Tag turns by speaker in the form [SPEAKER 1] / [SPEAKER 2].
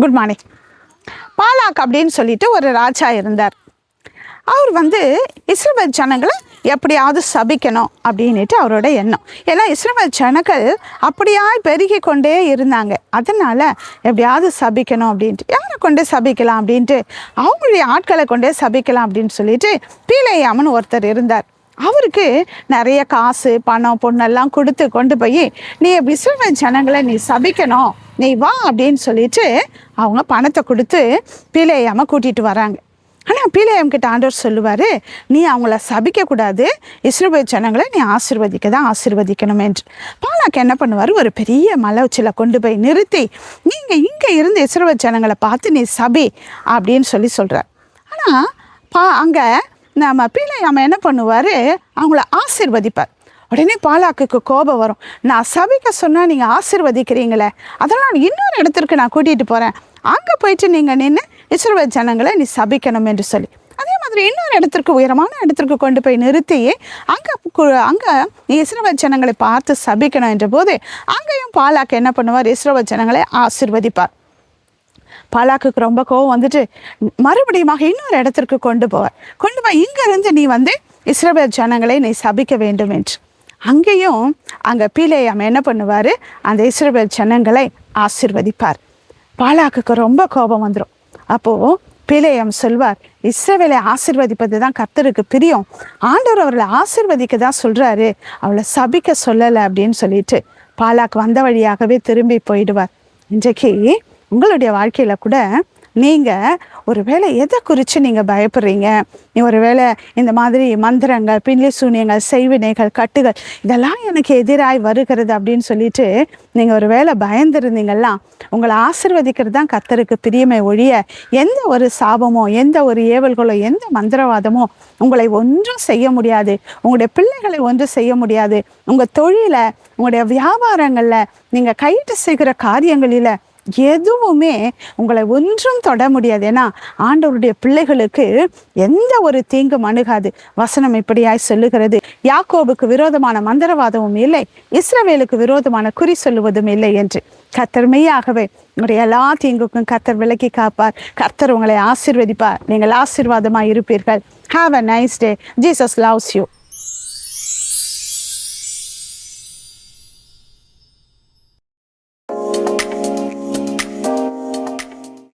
[SPEAKER 1] Good morning. Palak அப்படின்னு சொல்லிட்டு ஒரு ராஜா இருந்தார். அவர் இஸ்ரவேல் ஜனங்களை எப்படியாவது சபிக்கணும் அப்படின்ட்டு அவரோட எண்ணம். ஏன்னா இஸ்ரவேல் ஜனங்கள் அப்படியாய் பெருகி கொண்டே இருந்தாங்க. அதனால் எப்படியாவது சபிக்கணும் அப்படின்ட்டு, யாரை கொண்டே சபிக்கலாம் அப்படின்ட்டு, அவங்களுடைய ஆட்களை கொண்டே சபிக்கலாம் அப்படின்னு சொல்லிட்டு பீலேயாம்னு ஒருத்தர் இருந்தார். அவருக்கு நிறைய காசு பணம் பொண்ணெல்லாம் கொடுத்து கொண்டு போய், நீ இஸ்ரவேல் ஜனங்களை நீ சபிக்கணும், நீ வா அப்படின்னு சொல்லிட்டு அவங்க பணத்தை கொடுத்து பீலேயாமை கூட்டிகிட்டு வராங்க. ஆனால் பீலேயாம் கிட்ட ஆண்டவர் சொல்லுவார், நீ அவங்கள சபிக்கக்கூடாது, இஸ்ரவேல் ஜனங்களை நீ ஆசீர்வதிக்கணும் என்று. பாலாக் என்ன பண்ணுவார், ஒரு பெரிய மலை உச்சியில் கொண்டு போய் நிறுத்தி, நீங்கள் இங்கே இருந்து இஸ்ரவேல் ஜனங்களை பார்த்து நீ சபி அப்படின்னு சொல்கிறார். ஆனால் அங்கே நம்ம பீலேயாம் என்ன பண்ணுவார், அவங்கள ஆசீர்வதிப்பார். உடனே பாலாக்குக்கு கோபம் வரும். நான் சபிக்க சொன்னால் நீங்கள் ஆசீர்வதிக்கிறீங்களே, அதெல்லாம் இன்னொரு இடத்திற்கு நான் கூட்டிகிட்டு போகிறேன், அங்கே போயிட்டு நீங்கள் நின்று இஸ்ரவேல் ஜனங்களை நீ சபிக்கணும் என்று சொல்லி, அதே மாதிரி இன்னொரு இடத்திற்கு, உயரமான இடத்திற்கு கொண்டு போய் நிறுத்தி அங்கே நீ இஸ்ரவேல் ஜனங்களை பார்த்து சபிக்கணும் என்ற போது அங்கேயும் பாலாக்கு என்ன பண்ணுவார், இஸ்ரவேல் ஜனங்களை ஆசீர்வதிப்பார். பாலாக்குக்கு ரொம்ப கோவம் மறுபடியும் இன்னொரு இடத்திற்கு கொண்டு போய் இங்கேருந்து நீ இஸ்ரவேல் ஜனங்களை நீ சபிக்க வேண்டும் என்று. அங்கேயும் அங்கே பீலேயாம் என்ன பண்ணுவார், அந்த இஸ்ரவேல் ஜனங்களை ஆசீர்வதிப்பார். பாலாக்குக்கு ரொம்ப கோபம் வந்துடும். அப்போது பீலேயாம் சொல்வார், இஸ்ரவேலை ஆசீர்வதிப்பது தான் கர்த்தருக்கு பிரியம், ஆண்டவர் அவர்களை ஆசீர்வதிக்க தான் சொல்கிறாரு, அவளை சபிக்க சொல்லலை அப்படின்னு சொல்லிட்டு பாலாக் வந்த வழியாகவே திரும்பி போயிடுவார். இன்றைக்கு உங்களுடைய வாழ்க்கையில் கூட நீங்கள் ஒரு வேளை எதை குறித்து நீங்கள் பயப்படுறீங்க, நீ ஒரு வேளை இந்த மாதிரி மந்திரங்கள், பின்னி சூனியங்கள், செய்வினைகள், கட்டுகள் இதெல்லாம் எனக்கு எதிராய் வருகிறது அப்படின்னு சொல்லிட்டு நீங்கள் ஒரு வேளை பயந்துருந்தீங்கன்னா, உங்களை ஆசீர்வதிக்கிறது தான் கர்த்தருக்கு பிரியமே ஒழிய எந்த ஒரு சாபமோ, எந்த ஒரு ஏவல்களோ, எந்த மந்திரவாதமோ உங்களை ஒன்றும் செய்ய முடியாது. உங்களுடைய பிள்ளைகளை ஒன்றும் செய்ய முடியாது. உங்கள் தொழிலை, உங்களுடைய வியாபாரங்களில், நீங்கள் கையிட்டு செய்கிற காரியங்களில் எதுவுமே உங்களை ஒன்றும் தொட முடியாது. ஏன்னா ஆண்டவருடைய பிள்ளைகளுக்கு எந்த ஒரு தீங்கும் அணுகாது. வசனம் இப்படியாய் சொல்லுகிறது, யாக்கோபுக்கு விரோதமான மந்திரவாதமும் இல்லை, இஸ்ரவேலுக்கு விரோதமான குறி சொல்லுவதும் இல்லை என்று. கர்த்தர் மெய்யாகவே உங்களுடைய எல்லா தீங்குக்கும் கர்த்தர் விலக்கி காப்பார். கர்த்தர் உங்களை ஆசீர்வதிப்பார். நீங்கள் ஆசீர்வாதமாக இருப்பீர்கள். Have a nice day. Jesus loves you.